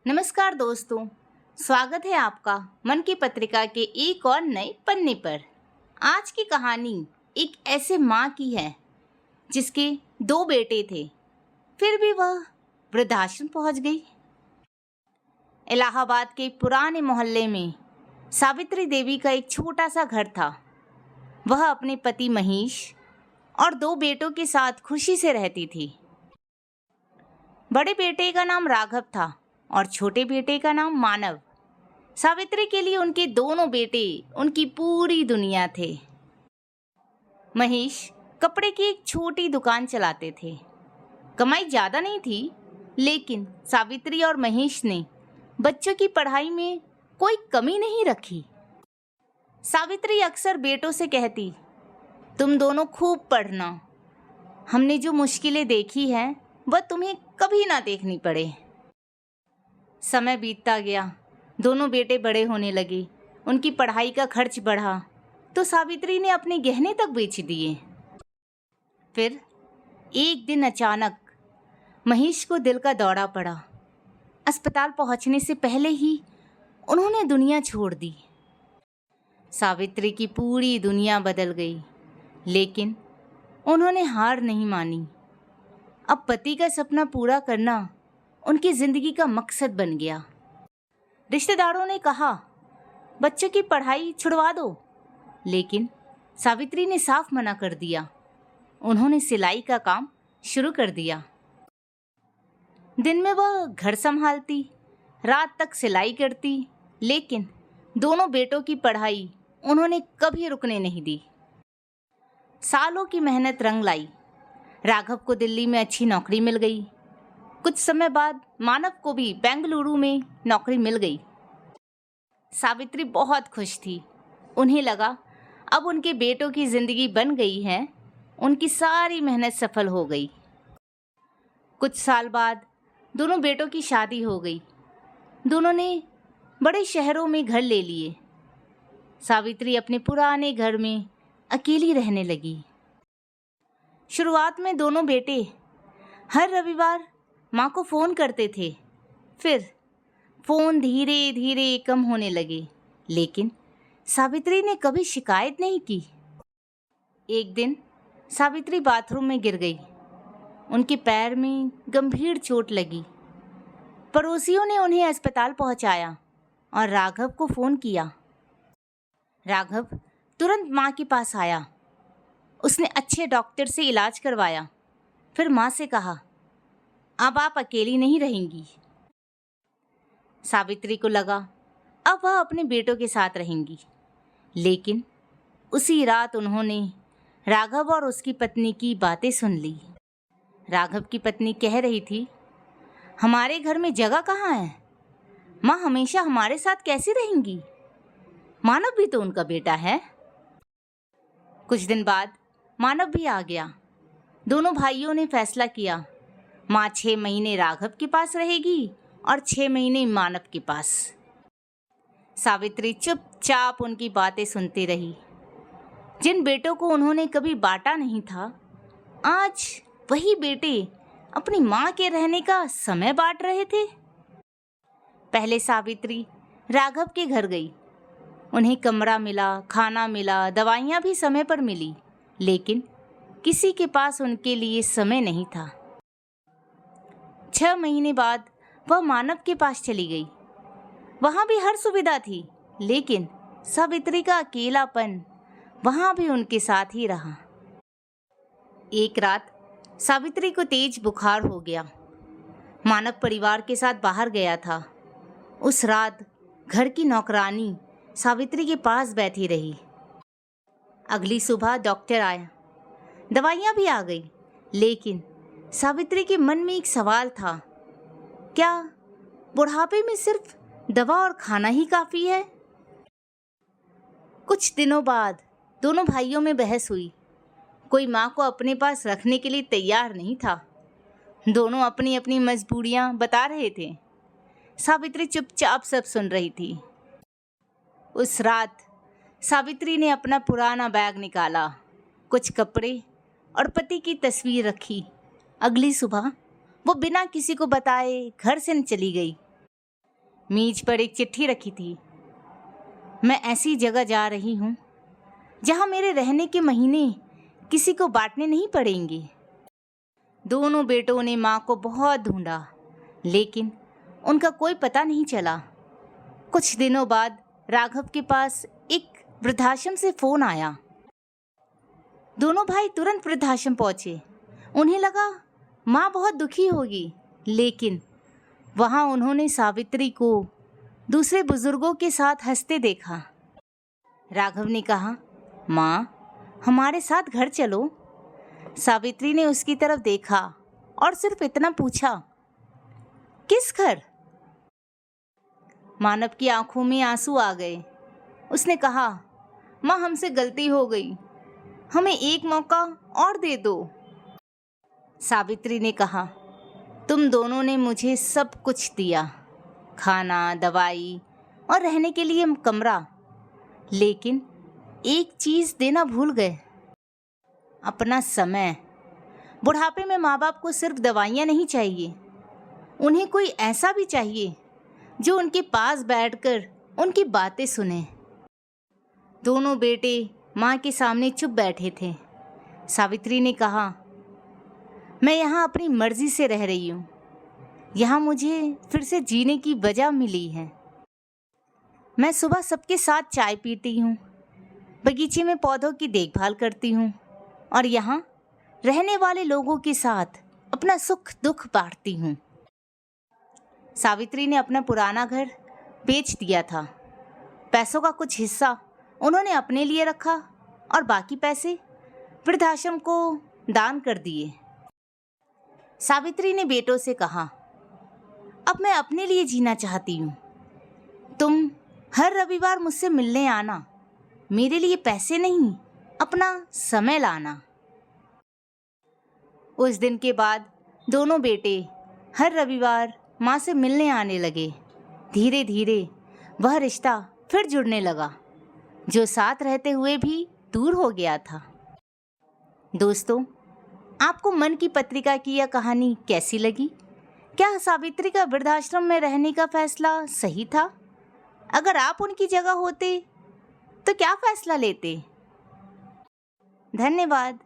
नमस्कार दोस्तों, स्वागत है आपका मन की पत्रिका के एक और नए पन्ने पर। आज की कहानी एक ऐसे माँ की है जिसके 2 बेटे थे, फिर भी वह वृद्धाश्रम पहुँच गई। इलाहाबाद के पुराने मोहल्ले में सावित्री देवी का एक छोटा सा घर था। वह अपने पति महेश और 2 बेटों के साथ खुशी से रहती थी। बड़े बेटे का नाम राघव था और छोटे बेटे का नाम मानव। सावित्री के लिए उनके दोनों बेटे उनकी पूरी दुनिया थे। महेश कपड़े की एक छोटी दुकान चलाते थे। कमाई ज़्यादा नहीं थी, लेकिन सावित्री और महेश ने बच्चों की पढ़ाई में कोई कमी नहीं रखी। सावित्री अक्सर बेटों से कहती, तुम दोनों खूब पढ़ना। हमने जो मुश्किलें देखी हैं वह तुम्हें कभी ना देखनी पड़े। समय बीतता गया, दोनों बेटे बड़े होने लगे, उनकी पढ़ाई का खर्च बढ़ा तो सावित्री ने अपने गहने तक बेच दिए। फिर एक दिन अचानक महेश को दिल का दौरा पड़ा। अस्पताल पहुंचने से पहले ही उन्होंने दुनिया छोड़ दी। सावित्री की पूरी दुनिया बदल गई, लेकिन उन्होंने हार नहीं मानी। अब पति का सपना पूरा करना उनकी जिंदगी का मकसद बन गया। रिश्तेदारों ने कहा, बच्चों की पढ़ाई छुड़वा दो, लेकिन सावित्री ने साफ मना कर दिया। उन्होंने सिलाई का काम शुरू कर दिया। दिन में वह घर संभालती, रात तक सिलाई करती, लेकिन दोनों बेटों की पढ़ाई उन्होंने कभी रुकने नहीं दी। सालों की मेहनत रंग लाई। राघव को दिल्ली में अच्छी नौकरी मिल गई। कुछ समय बाद मानव को भी बेंगलुरु में नौकरी मिल गई। सावित्री बहुत खुश थी। उन्हें लगा अब उनके बेटों की जिंदगी बन गई है, उनकी सारी मेहनत सफल हो गई। कुछ साल बाद दोनों बेटों की शादी हो गई। दोनों ने बड़े शहरों में घर ले लिए। सावित्री अपने पुराने घर में अकेली रहने लगी। शुरुआत में दोनों बेटे हर रविवार माँ को फ़ोन करते थे। फिर फ़ोन धीरे धीरे कम होने लगे, लेकिन सावित्री ने कभी शिकायत नहीं की। एक दिन सावित्री बाथरूम में गिर गई। उनके पैर में गंभीर चोट लगी। पड़ोसियों ने उन्हें अस्पताल पहुंचाया और राघव को फ़ोन किया। राघव तुरंत माँ के पास आया। उसने अच्छे डॉक्टर से इलाज करवाया। फिर माँ से कहा, अब आप अकेली नहीं रहेंगी। सावित्री को लगा अब वह अपने बेटों के साथ रहेंगी, लेकिन उसी रात उन्होंने राघव और उसकी पत्नी की बातें सुन ली। राघव की पत्नी कह रही थी, हमारे घर में जगह कहाँ है? माँ हमेशा हमारे साथ कैसे रहेंगी? मानव भी तो उनका बेटा है। कुछ दिन बाद मानव भी आ गया। दोनों भाइयों ने फैसला किया, माँ 6 महीने राघव के पास रहेगी और 6 महीने मानव के पास। सावित्री चुपचाप उनकी बातें सुनती रही। जिन बेटों को उन्होंने कभी बांटा नहीं था, आज वही बेटे अपनी माँ के रहने का समय बांट रहे थे। पहले सावित्री राघव के घर गई। उन्हें कमरा मिला, खाना मिला, दवाइयाँ भी समय पर मिली, लेकिन किसी के पास उनके लिए समय नहीं था। 6 महीने बाद वह मानव के पास चली गई। वहाँ भी हर सुविधा थी, लेकिन सावित्री का अकेलापन वहाँ भी उनके साथ ही रहा। एक रात सावित्री को तेज बुखार हो गया। मानव परिवार के साथ बाहर गया था। उस रात घर की नौकरानी सावित्री के पास बैठी रही। अगली सुबह डॉक्टर आया, दवाइयाँ भी आ गई, लेकिन सावित्री के मन में एक सवाल था, क्या बुढ़ापे में सिर्फ दवा और खाना ही काफ़ी है? कुछ दिनों बाद दोनों भाइयों में बहस हुई। कोई माँ को अपने पास रखने के लिए तैयार नहीं था। दोनों अपनी अपनी मजबूरियाँ बता रहे थे। सावित्री चुपचाप सब सुन रही थी। उस रात सावित्री ने अपना पुराना बैग निकाला, कुछ कपड़े और पति की तस्वीर रखी। अगली सुबह वो बिना किसी को बताए घर से चली गई। मेज पर एक चिट्ठी रखी थी। मैं ऐसी जगह जा रही हूँ जहाँ मेरे रहने के महीने किसी को बांटने नहीं पड़ेंगे। दोनों बेटों ने माँ को बहुत ढूंढा, लेकिन उनका कोई पता नहीं चला। कुछ दिनों बाद राघव के पास एक वृद्धाश्रम से फोन आया। दोनों भाई तुरंत वृद्धाश्रम पहुंचे। उन्हें लगा माँ बहुत दुखी होगी, लेकिन वहाँ उन्होंने सावित्री को दूसरे बुजुर्गों के साथ हंसते देखा। राघव ने कहा, माँ, हमारे साथ घर चलो। सावित्री ने उसकी तरफ देखा और सिर्फ इतना पूछा, किस घर? मानव की आंखों में आंसू आ गए। उसने कहा, माँ, हमसे गलती हो गई, हमें एक मौका और दे दो। सावित्री ने कहा, तुम दोनों ने मुझे सब कुछ दिया, खाना, दवाई और रहने के लिए कमरा, लेकिन एक चीज़ देना भूल गए, अपना समय। बुढ़ापे में माँ बाप को सिर्फ दवाइयाँ नहीं चाहिए, उन्हें कोई ऐसा भी चाहिए जो उनके पास बैठकर उनकी बातें सुने। दोनों बेटे माँ के सामने चुप बैठे थे। सावित्री ने कहा, मैं यहाँ अपनी मर्जी से रह रही हूँ, यहाँ मुझे फिर से जीने की वजह मिली है। मैं सुबह सबके साथ चाय पीती हूँ, बगीचे में पौधों की देखभाल करती हूँ और यहाँ रहने वाले लोगों के साथ अपना सुख दुख बांटती हूँ। सावित्री ने अपना पुराना घर बेच दिया था। पैसों का कुछ हिस्सा उन्होंने अपने लिए रखा और बाकी पैसे वृद्धाश्रम को दान कर दिए। सावित्री ने बेटों से कहा, अब मैं अपने लिए जीना चाहती हूँ। तुम हर रविवार मुझसे मिलने आना, मेरे लिए पैसे नहीं, अपना समय लाना। उस दिन के बाद दोनों बेटे हर रविवार माँ से मिलने आने लगे। धीरे धीरे वह रिश्ता फिर जुड़ने लगा, जो साथ रहते हुए भी दूर हो गया था। दोस्तों, आपको मन की पत्रिका की यह कहानी कैसी लगी? क्या सावित्री का वृद्धाश्रम में रहने का फैसला सही था? अगर आप उनकी जगह होते तो क्या फैसला लेते? धन्यवाद।